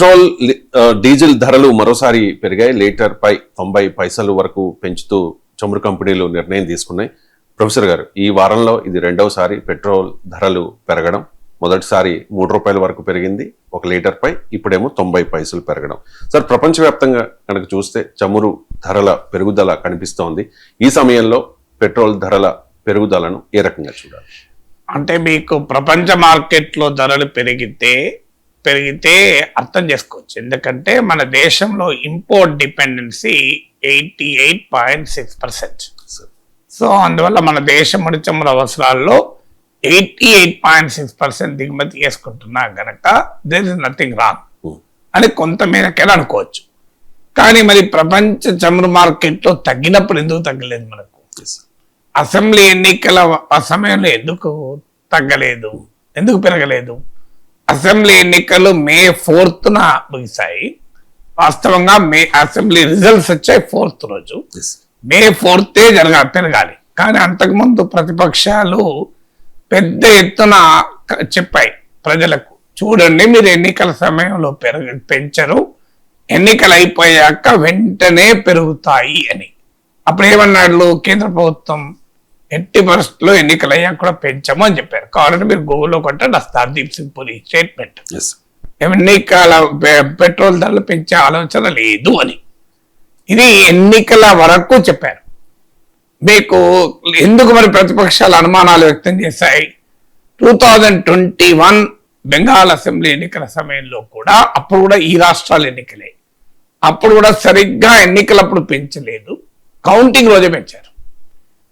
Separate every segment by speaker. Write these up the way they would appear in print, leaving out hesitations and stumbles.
Speaker 1: Petrol diesel ధరలు మరోసారి పెరిగాయి. లీటర్ పై 90 పైసలు వరకు పెంచుతూ చమురు కంపెనీలు నిర్ణయం తీసుకున్నాయి. ప్రొఫెసర్ గారు, ఈ వారంలో ఇది రెండవసారి పెట్రోల్ ధరలు పెరగడం. మొదటిసారి 3 రూపాయల వరకు పెరిగింది 1 లీటర్ పై, ఇప్పుడేమో 90 పైసలు పెరగడం. సార్, ప్రపంచవ్యాప్తంగా కనుక చూస్తే చమురు ధరల పెరుగుదల కనిపిస్తోంది. ఈ సమయంలో పెట్రోల్ ధరల పెరుగుదలను ఏ రకంగా చూడాలి?
Speaker 2: అంటే మీకు ప్రపంచ మార్కెట్లో ధరలు పెరిగితే అర్థం చేసుకోవచ్చు. ఎందుకంటే మన దేశంలో ఇంపోర్ట్ డిపెండెన్సీ 88.6%. సో అందువల్ల మన దేశం ముడి చమురు అవసరాల్లో 88.6% దిగుమతి చేసుకుంటున్నా గనక దేర్ ఇస్ నథింగ్ రాంగ్ అని కొంత మేరకైనా అనుకోవచ్చు. కానీ మరి ప్రపంచ చమురు మార్కెట్లో తగ్గినప్పుడు ఎందుకు తగ్గలేదు? మనకు అసెంబ్లీ ఎన్నికల ఆ సమయంలో ఎందుకు తగ్గలేదు, ఎందుకు పెరగలేదు? అసెంబ్లీ ఎన్నికలు మే 4th ముగిశాయి. వాస్తవంగా అసెంబ్లీ రిజల్ట్స్ వచ్చాయి 4th రోజు. మే 4th పెరగాలి. కానీ అంతకుముందు ప్రతిపక్షాలు పెద్ద ఎత్తున చెప్పాయి ప్రజలకు, చూడండి మీరు ఎన్నికల సమయంలో పెంచరు, ఎన్నికలు అయిపోయాక వెంటనే పెరుగుతాయి అని. అప్పుడు ఏమన్నాడు కేంద్ర ప్రభుత్వం? ఎట్టి పరిస్థితుల్లో ఎన్నికలు అయ్యాక కూడా పెంచము అని చెప్పారు. కావాలంటే మీరు గూగుల్లో కొట్టండి, హర్దీప్ సింగ్ పురి స్టేట్మెంట్. ఎన్నికల పెట్రోల్ ధరలు పెంచే ఆలోచన లేదు అని. ఇది ఎన్నికల వరకు చెప్పారు. మీకు ఎందుకు మరి ప్రతిపక్షాలు అనుమానాలు వ్యక్తం చేశాయి? 2021 బెంగాల్ అసెంబ్లీ ఎన్నికల సమయంలో కూడా, అప్పుడు కూడా ఈ రాష్ట్రాలు ఎన్నికలే, అప్పుడు కూడా సరిగ్గా ఎన్నికలప్పుడు పెంచలేదు, కౌంటింగ్ రోజే పెంచారు.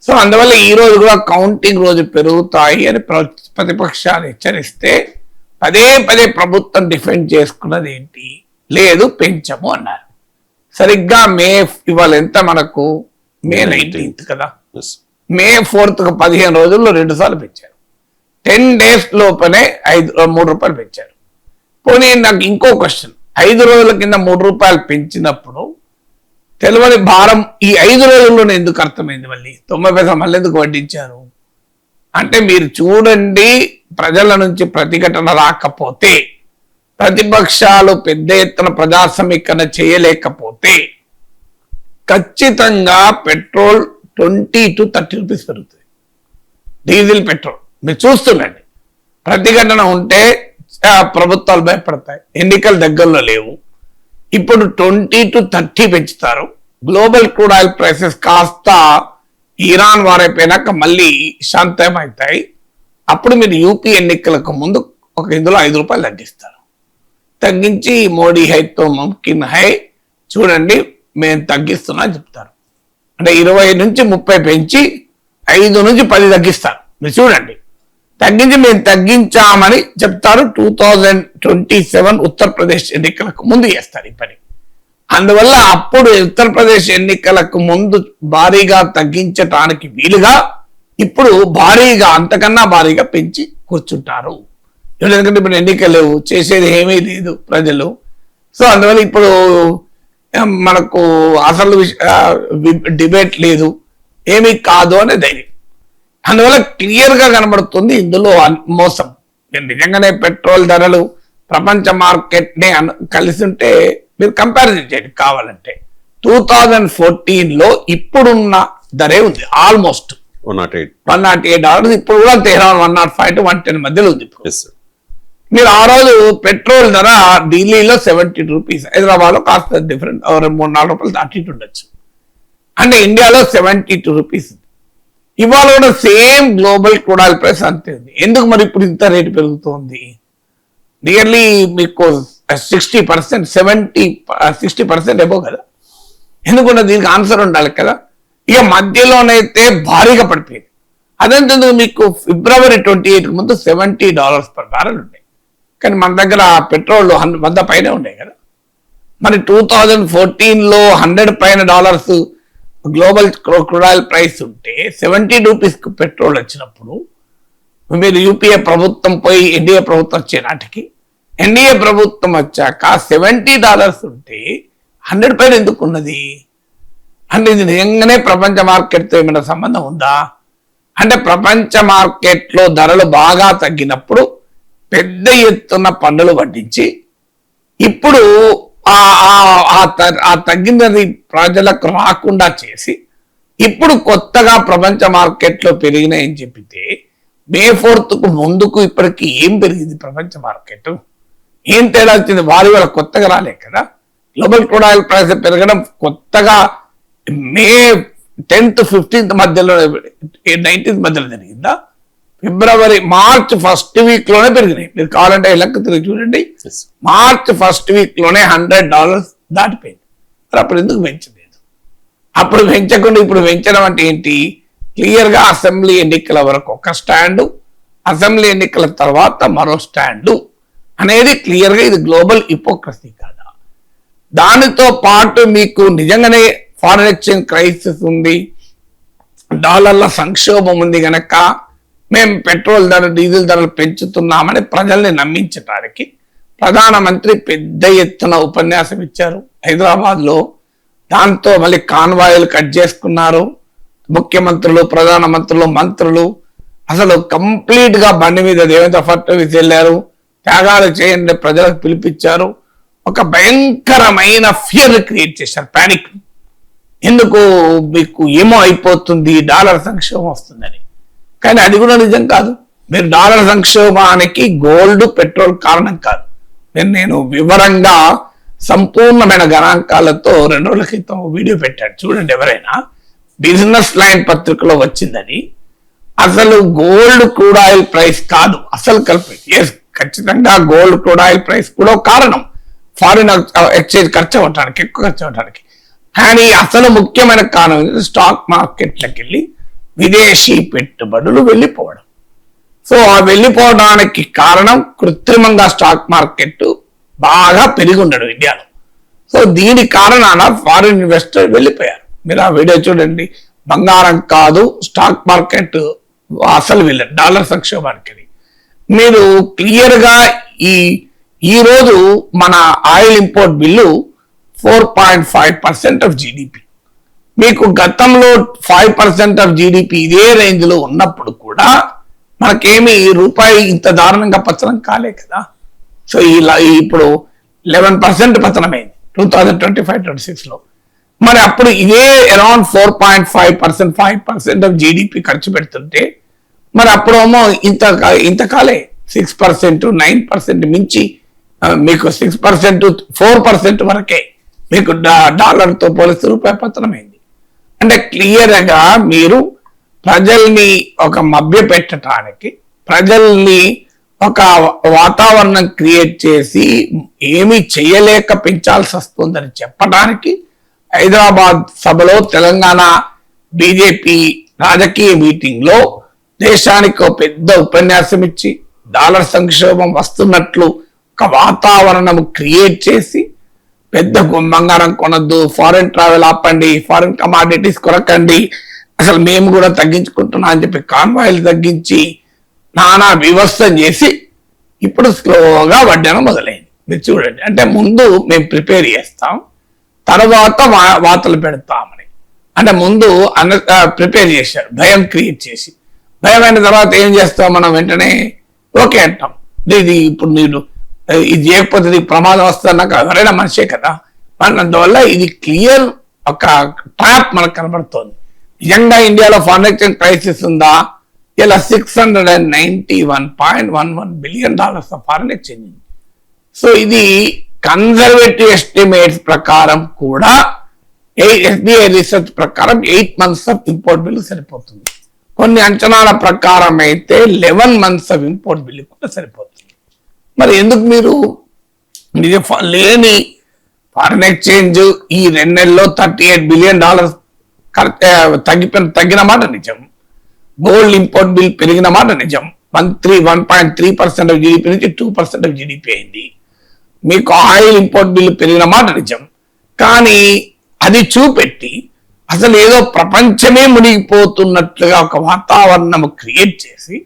Speaker 2: సో అందువల్ల ఈ రోజు కూడా కౌంటింగ్ రోజు పెరుగుతాయి అని ప్రతిపక్షాలు హెచ్చరిస్తే పదే ప్రభుత్వం డిఫెండ్ చేసుకున్నది ఏంటి? లేదు పెంచము అన్నారు. సరిగ్గా ఇవాళ ఎంత మనకు? మే 19th కదా. మే 4th 15 రోజుల్లో 2 సార్లు పెంచారు. 10 days లోపనే 3 రూపాయలు పెంచారు. పోనీ నాకు ఇంకో క్వశ్చన్, 5 రోజుల కింద 3 రూపాయలు పెంచినప్పుడు తెలియని భారం ఈ 5 రోజుల్లోనే ఎందుకు అర్థమైంది? మళ్ళీ 90 పైసలు మళ్ళీ ఎందుకు వడ్డించారు? అంటే మీరు చూడండి, ప్రజల నుంచి ప్రతిఘటన రాకపోతే, ప్రతిపక్షాలు పెద్ద ఎత్తున ప్రజా సమీకరణ చేయలేకపోతే ఖచ్చితంగా పెట్రోల్ 20 to 30 రూపీస్ పెరుగుతుంది. డీజిల్ పెట్రోల్ మీరు చూస్తుండండి. ప్రతిఘటన ఉంటే ప్రభుత్వాలు భయపడతాయి. ఎన్నికలు దగ్గరలో లేవు. ఇప్పుడు 20 to 30 పెంచుతారు. గ్లోబల్ క్రూడ్ ఆయిల్ ప్రైసెస్ కాస్త ఇరాన్ వారైపోయినాక మళ్ళీ శాంతమవుతాయి. అప్పుడు మీరు యూపీ ఎన్నికలకు ముందు ఇందులో 5 రూపాయలు తగ్గిస్తారు. తగ్గించి మోడీ హైతో ముమ్కిన్ హై, చూడండి మేము తగ్గిస్తున్నా చెప్తారు. అంటే 20 నుంచి 30 పెంచి 5 నుంచి 10 తగ్గిస్తారు. మీరు చూడండి, తగ్గించి మేము తగ్గించామని చెప్తారు. 2027 ఉత్తరప్రదేశ్ ఎన్నికలకు ముందు చేస్తారు ఈ పని. అందువల్ల అప్పుడు ఉత్తరప్రదేశ్ ఎన్నికలకు ముందు భారీగా తగ్గించటానికి వీలుగా ఇప్పుడు భారీగా, అంతకన్నా భారీగా పెంచి కూర్చుంటారు. ఎందుకంటే ఇప్పుడు ఎన్నికలు లేవు, చేసేది ఏమీ లేదు ప్రజలు. సో అందువల్ల ఇప్పుడు మనకు అసలు డిబేట్ లేదు, ఏమీ కాదు అనే ధైర్యం. అందువల్ల క్లియర్ గా కనబడుతుంది ఇందులో మోసం. నిజంగానే పెట్రోల్ ధరలు ప్రపంచ మార్కెట్ ని కలిసి ఉంటే మీరు కంపారిజన్ చేయండి కావాలంటే. 2014లో ఇప్పుడున్న ధరే ఉంది ఆల్మోస్ట్ $108. ఇప్పుడు కూడా $105 to 110 మధ్యలో ఉంది. మీరు ఆ రోజు పెట్రోల్ ధర ఢిల్లీలో 70 రూపీస్, హైదరాబాద్ లో కాస్త డిఫరెంట్ 3-4 రూపాయలు దాటి ఉండొచ్చు. అంటే ఇండియాలో 72 రూపీస్. ఇవాళ కూడా same global crude oil price అంతే ఉంది. ఎందుకు మరి ఇప్పుడు ఇంత రేటు పెరుగుతోంది? నియర్లీ మీకు 60%, 60% ఎబో కదా. ఎందుకంటే దీనికి ఆన్సర్ ఉండాలి కదా. ఇక మధ్యలోనైతే భారీగా పడిపోయింది. అదంతేందుకు మీకు February 28 ముందు $70 per barrel ఉన్నాయి. కానీ మన దగ్గర పెట్రోల్ 100 పైనే ఉన్నాయి కదా. మరి 2014లో $100 పైన గ్లోబల్ క్రూడ్ ఆయిల్ ప్రైస్ ఉంటే 70 రూపీస్కి పెట్రోల్ వచ్చినప్పుడు మీరు యూపీఏ ప్రభుత్వం పోయి ఎన్డీఏ ప్రభుత్వం వచ్చే నాటికి, ఎన్డీఏ ప్రభుత్వం వచ్చాక $70 ఉంటే 100 పైన ఎందుకు ఉన్నది? అంటే ఇది నిజంగానే ప్రపంచ మార్కెట్తో ఏమైనా సంబంధం ఉందా? అంటే ప్రపంచ మార్కెట్లో ధరలు బాగా తగ్గినప్పుడు పెద్ద ఎత్తున పన్నులు వడ్డించి ఇప్పుడు ఆ తగ్గినది ప్రజలకు రాకుండా చేసి ఇప్పుడు కొత్తగా ప్రపంచ మార్కెట్లో పెరిగినాయని చెప్పితే మే 4th ముందుకు ఇప్పటికి ఏం పెరిగింది ప్రపంచ మార్కెట్? ఏం తేడా వచ్చింది? వారి వల్ల కొత్తగా రాలే కదా. గ్లోబల్ క్రూడ్ ఆయిల్ ప్రైస్ పెరగడం కొత్తగా మే 10th 15th మధ్యలో 19th మధ్యలో జరిగిందా? మార్చ్ ఫస్ట్ వీక్ లోనే పెరిగినాయి. మీరు కావాలంటే లెక్క తిరిగి చూడండి. మార్చ్ ఫస్ట్ వీక్ లోనే $100 దాటిపోయింది. మరి అప్పుడు ఎందుకు పెంచలేదు? అప్పుడు పెంచకుండా ఇప్పుడు పెంచడం అంటే ఏంటి? క్లియర్ గా అసెంబ్లీ ఎన్నికల వరకు ఒక స్టాండు, అసెంబ్లీ ఎన్నికల తర్వాత మరో స్టాండు అనేది క్లియర్ గా ఇది గ్లోబల్ హిపోక్రసీ కాదా? దానితో పాటు మీకు నిజంగానే ఫారెన్ ఎక్స్చేంజ్ క్రైసిస్ ఉంది, డాలర్ల సంక్షోభం ఉంది గనక మేము పెట్రోల్ ధర డీజిల్ ధరలు పెంచుతున్నామని ప్రజల్ని నమ్మించడానికి ప్రధానమంత్రి పెద్ద ఎత్తున ఉపన్యాసం ఇచ్చారు హైదరాబాద్ లో. దాంతో మళ్ళీ కాన్వాయిలు కట్ చేసుకున్నారు. ముఖ్యమంత్రులు, ప్రధానమంత్రులు, మంత్రులు అసలు కంప్లీట్ గా బండి మీద దేవేంద్ర ఫడ్నవీస్ వెళ్ళారు. త్యాగాలు చేయండి ప్రజలకు పిలిపించారు. ఒక భయంకరమైన ఫియర్ క్రియేట్ చేశారు, పానిక్. ఎందుకు? మీకు ఏమో అయిపోతుంది, డాలర్ సంక్షోభం వస్తుందని. కానీ అది కూడా నిజం కాదు. మీరు డాలర్ సంక్షోభానికి గోల్డ్, పెట్రోల్ కారణం కాదు. నేను వివరంగా సంపూర్ణమైన గణాంకాలతో 2 రోజుల క్రితం వీడియో పెట్టాను, చూడండి ఎవరైనా. బిజినెస్ లైన్ పత్రికలో వచ్చిందని. అసలు గోల్డ్ క్రూడ్ ఆయిల్ ప్రైస్ కాదు అసలు కల్పిట్. ఎస్, ఖచ్చితంగా గోల్డ్ క్రూడ్ ఆయిల్ ప్రైస్ కూడా కారణం, ఫారిన్ ఎక్స్చేంజ్ ఖర్చు అవ్వటానికి, ఎక్కువ ఖర్చు అవ్వటానికి. కానీ అసలు ముఖ్యమైన కారణం స్టాక్ మార్కెట్లకు వెళ్ళి విదేశీ పెట్టుబడులు వెళ్ళిపోవడం. సో ఆ వెళ్ళిపోవడానికి కారణం కృత్రిమంగా స్టాక్ మార్కెట్ బాగా పెరిగి ఉండడం ఇండియాలో. సో దీని కారణాన ఫారిన్ ఇన్వెస్టర్ వెళ్ళిపోయారు. మీరు ఆ వీడియో చూడండి. బంగారం కాదు, స్టాక్ మార్కెట్ అసలు వెళ్ళారు డాలర్ సంక్షోభానికి. మీరు క్లియర్ గా ఈ రోజు మన oil import bill 4.5% of GDP. మీకు గతంలో 5% ఆఫ్ జీడిపి ఇదే రేంజ్ లో ఉన్నప్పుడు కూడా మనకేమి రూపాయి ఇంత దారుణంగా పతనం కాలే కదా. సో ఇలా ఇప్పుడు 11% పతనమైంది 2025-26 లో. మరి అప్పుడు ఇదే అరౌండ్ 4.5%, 5% ఆఫ్ జీడిపి ఖర్చు పెడుతుంటే మరి అప్పుడేమో ఇంత కాలే 6%, 9% మించి మీకు 6%, 4% వరకే మీకు డాలర్తో పోలిస్తే రూపాయి పతనమైంది. అంటే క్లియర్ గా మీరు ప్రజల్ని ఒక మభ్య పెట్టడానికి, ప్రజల్ని ఒక వాతావరణం క్రియేట్ చేసి ఏమీ చేయలేక పెంచాల్సి వస్తుందని చెప్పడానికి హైదరాబాద్ సభలో తెలంగాణ బీజేపీ రాజకీయ మీటింగ్ లో దేశానికి ఒక పెద్ద ఉపన్యాసం ఇచ్చి డాలర్ సంక్షోభం వస్తున్నట్లు ఒక వాతావరణం క్రియేట్ చేసి పెద్ద బంగారం కొనద్దు, ఫారెన్ ట్రావెల్ ఆపండి, ఫారెన్ కమాడిటీస్ కొనకండి, అసలు మేము కూడా తగ్గించుకుంటున్నాం అని చెప్పి కాన్వాయిలు తగ్గించి నానా వివస్థం చేసి ఇప్పుడు స్లోగా వడ్డన మొదలైంది. మీరు చూడండి. అంటే ముందు మేము ప్రిపేర్ చేస్తాం, తర్వాత వార్తలు పెడతామని. అంటే ముందు ప్రిపేర్ చేశారు, భయం క్రియేట్ చేసి. భయం అయిన తర్వాత ఏం చేస్తాం మనం? వెంటనే ఓకే అంటాం. ఇది ఇప్పుడు నేను ఇది చేయకపోతే ఇది ప్రమాదం వస్తుందన్నాక ఎవరైనా మనిషే కదా. అందువల్ల ఇది క్లియర్ ఒక ట్రాప్ మనకు కనబడుతోంది. నిజంగా ఇండియాలో ఫారెన్ ఎక్స్చేంజ్ క్రైసిస్ ఉందా? ఇలా $691.11 బిలియన్ ఫారెన్ ఎక్స్చేంజ్. సో ఇది కన్జర్వేటివ్ ఎస్టిమేట్స్ ప్రకారం కూడా ఎస్బీఐ రీసెర్చ్ ప్రకారం 8 months ఆఫ్ ఇంపోర్ట్ బిల్లు సరిపోతుంది. కొన్ని అంచనాల ప్రకారం అయితే 11 months ఆఫ్ ఇంపోర్ట్ బిల్లు కూడా సరిపోతుంది. మరి ఎందుకు మీరు లేని ఫారెన్ ఎక్స్చేంజ్ ఈ 2 నెలల్లో $38 బిలియన్ తగ్గిన మాట నిజం. గోల్డ్ ఇంపోర్ట్ బిల్ పెరిగిన మాట నిజం. 1.3% ఆఫ్ జీడిపి నుంచి 2% ఆఫ్ జీడిపి అయింది. మీకు ఆయిల్ ఇంపోర్ట్ బిల్లు పెరిగిన మాట నిజం. కానీ అది చూపెట్టి అసలు ఏదో ప్రపంచమే మునిగిపోతున్నట్లుగా ఒక వాతావరణం క్రియేట్ చేసి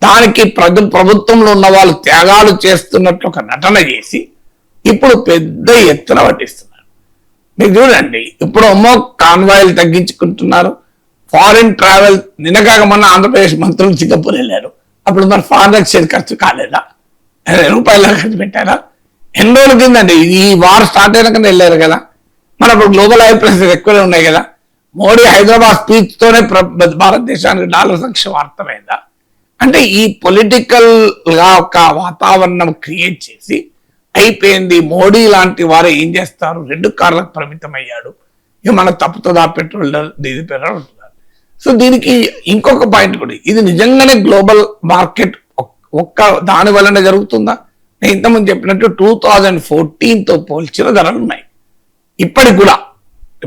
Speaker 2: దానికి ప్రభుత్వంలో ఉన్న వాళ్ళు త్యాగాలు చేస్తున్నట్లు ఒక నటన చేసి ఇప్పుడు పెద్ద ఎత్తున పట్టిస్తున్నారు. మీకు చూడండి, ఇప్పుడు కాన్వాయిలు తగ్గించుకుంటున్నారు. ఫారిన్ ట్రావెల్ నిన్నగాక మొన్న ఆంధ్రప్రదేశ్ మంత్రులు సింగపూర్ వెళ్ళారు. అప్పుడు మరి ఫారెన్ ఎక్స్చేంజ్ ఖర్చు కాలేదా? రూపాయల ఖర్చు పెట్టారా? ఎన్ని రోజుల కిందండి ఈ వార్ స్టార్ట్ అయినాకనే వెళ్ళారు కదా. మన ఇప్పుడు గ్లోబల్ ఆయిల్ ప్రైసెస్ ఎక్కువనే ఉన్నాయి కదా. మోడీ హైదరాబాద్ స్పీచ్ తోనే భారతదేశానికి డాలర్ సంక్షేమం అర్థమైందా? అంటే ఈ పొలిటికల్ గా ఒక వాతావరణం క్రియేట్ చేసి అయిపోయింది. మోడీ లాంటి వారు ఏం చేస్తారు, 2 కార్లకు పరిమితం అయ్యాడు, ఇక మన తప్పుతుందా పెట్రోల్ డీజిల్ పెట్రోల్ ఉంటున్నారు. సో దీనికి ఇంకొక పాయింట్ కూడా, ఇది నిజంగానే గ్లోబల్ మార్కెట్ ఒక్క దాని వలన జరుగుతుందా? నేను ఇంతకుముందు చెప్పినట్టు 2014తో పోల్చిన ధరలు ఉన్నాయి. ఇప్పటికి కూడా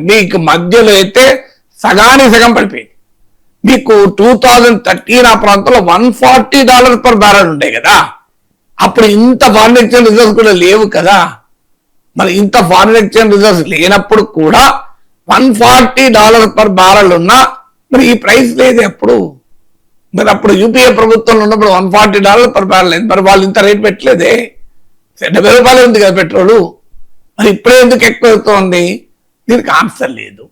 Speaker 2: మీకు మధ్యలో అయితే సగానికి సగం పడిపోయింది. మీకు 2013 ఆ ప్రాంతంలో $140 పర్ బ్యారెల్ ఉండే కదా. అప్పుడు ఇంత ఫారిన్ ఎక్స్చేంజ్ రిజర్వ్స్ కూడా లేవు కదా. మరి ఇంత ఫారిన్ ఎక్స్చేంజ్ రిజర్వ్స్ లేనప్పుడు కూడా $140 పర్ బ్యారెల్ ఉన్నా మరి ఈ ప్రైస్ లేదు ఎప్పుడు. మరి అప్పుడు యూపీఏ ప్రభుత్వంలో ఉన్నప్పుడు $140 పర్ బ్యారెల్ అయింది. మరి వాళ్ళు ఇంత రేట్ పెట్టలేదే, $70 ఉంది కదా పెట్రోలు. మరి ఇప్పుడే ఎందుకు ఎక్కువ అవుతోంది? దీనికి ఆన్సర్ లేదు.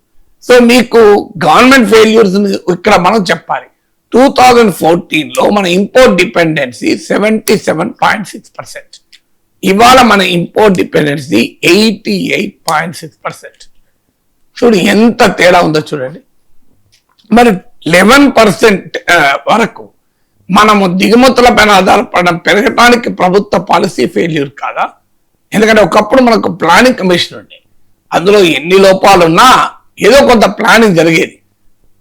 Speaker 2: సో మీకు గవర్నమెంట్ ఫెయిల్యూర్స్ ఇక్కడ మనం చెప్పాలి. 2014లో మన ఇంపోర్ట్ డిపెండెన్సీ 77.6%. ఇవాళ మన ఇంపోర్ట్ డిపెండెన్సీ 88.6%. చూడు ఎంత తేడా ఉందో చూడండి. మరి 11% వరకు మనము దిగుమతుల పైన ఆధారపడడం పెరగడానికి ప్రభుత్వ పాలసీ ఫెయిల్యూర్ కాదా? ఎందుకంటే ఒకప్పుడు మనకు ప్లానింగ్ కమిషన్ ఉండే, అందులో ఎన్ని లోపాలున్నా ఏదో కొంత ప్లానింగ్ జరిగేది.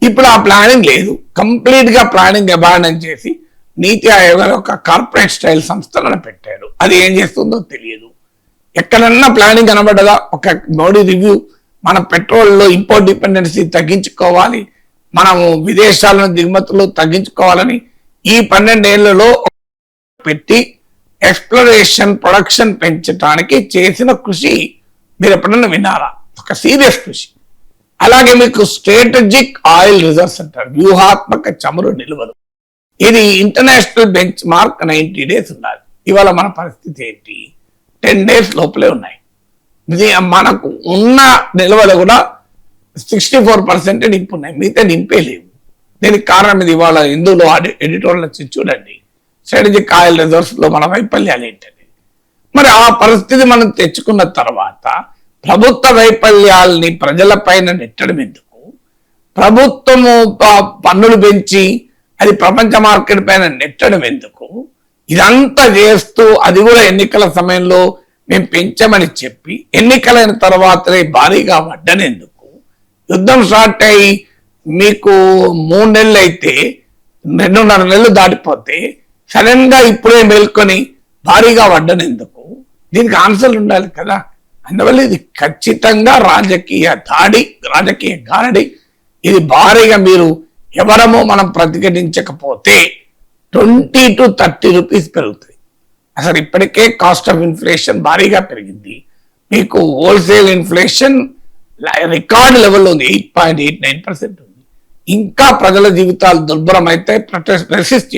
Speaker 2: ఇప్పుడు ఆ ప్లానింగ్ లేదు. కంప్లీట్ గా ప్లానింగ్ అబాండన్ చేసి నీతి ఆయోగ్ ఒక కార్పొరేట్ స్టైల్ సంస్థలను పెట్టారు. అది ఏం చేస్తుందో తెలియదు. ఎక్కడన్నా ప్లానింగ్ కనబడ్డదా? ఒక మోడీ రివ్యూ, మన పెట్రోల్లో ఇంపోర్ట్ డిపెండెన్సీ తగ్గించుకోవాలి, మనము విదేశాలను దిగుమతులు తగ్గించుకోవాలని ఈ 12 ఏళ్లలో పెట్టి ఎక్స్ప్లోరేషన్ ప్రొడక్షన్ పెంచడానికి చేసిన కృషి మీరు ఎప్పుడన్నా విన్నారా? ఒక సీరియస్ కృషి. అలాగే మీకు స్ట్రాటజిక్ ఆయిల్ రిజర్వ్స్ అంటారు, వ్యూహాత్మక చమురు నిల్వలు. ఇది ఇంటర్నేషనల్ బెంచ్ మార్క్ 90 days ఉండాలి. ఇవాళ మన పరిస్థితి ఏంటి? 10 days లోపలే ఉన్నాయి. మనకు ఉన్న నిల్వలు కూడా 64% నింపున్నాయి, మిగతా నింపేలేవు. దీనికి కారణం ఇది. ఇవాళ ఇందులో ఎడిటోర్లు వచ్చి చూడండి, స్ట్రాటజిక్ ఆయిల్ రిజర్వ్స్ లో మన వైఫల్యాలు ఏంటని. మరి ఆ పరిస్థితి మనం తెచ్చుకున్న తర్వాత ప్రభుత్వ వైఫల్యాల్ని ప్రజల పైన నెట్టడం ఎందుకు? ప్రభుత్వము పన్నులు పెంచి అది ప్రపంచ మార్కెట్ పైన నెట్టడం ఎందుకు? ఇదంతా చేస్తూ అది కూడా ఎన్నికల సమయంలో మేము పెంచమని చెప్పి ఎన్నికలైన తర్వాతనే భారీగా వడ్డనేందుకు? యుద్ధం స్టార్ట్ అయ్యి మీకు 3 నెలలు అయితే 2.5 నెలలు దాటిపోతే సడన్ గా ఇప్పుడే మేల్కొని భారీగా వడ్డనేందుకు? దీనికి ఆన్సర్లు ఉండాలి కదా. అందువల్ల ఇది ఖచ్చితంగా రాజకీయ దాడి, రాజకీయ గారడి. ఇది భారీగా మీరు ఎవరమో మనం ప్రతిఘటించకపోతే 20 to 30 రూపీస్ పెరుగుతుంది. అసలు ఇప్పటికే కాస్ట్ ఆఫ్ ఇన్ఫ్లేషన్ భారీగా పెరిగింది. మీకు హోల్సేల్ ఇన్ఫ్లేషన్ రికార్డు లెవెల్లో ఉంది, 8.89% ఉంది. ఇంకా ప్రజల జీవితాలు దుర్భరం అయితే రెసిస్ట్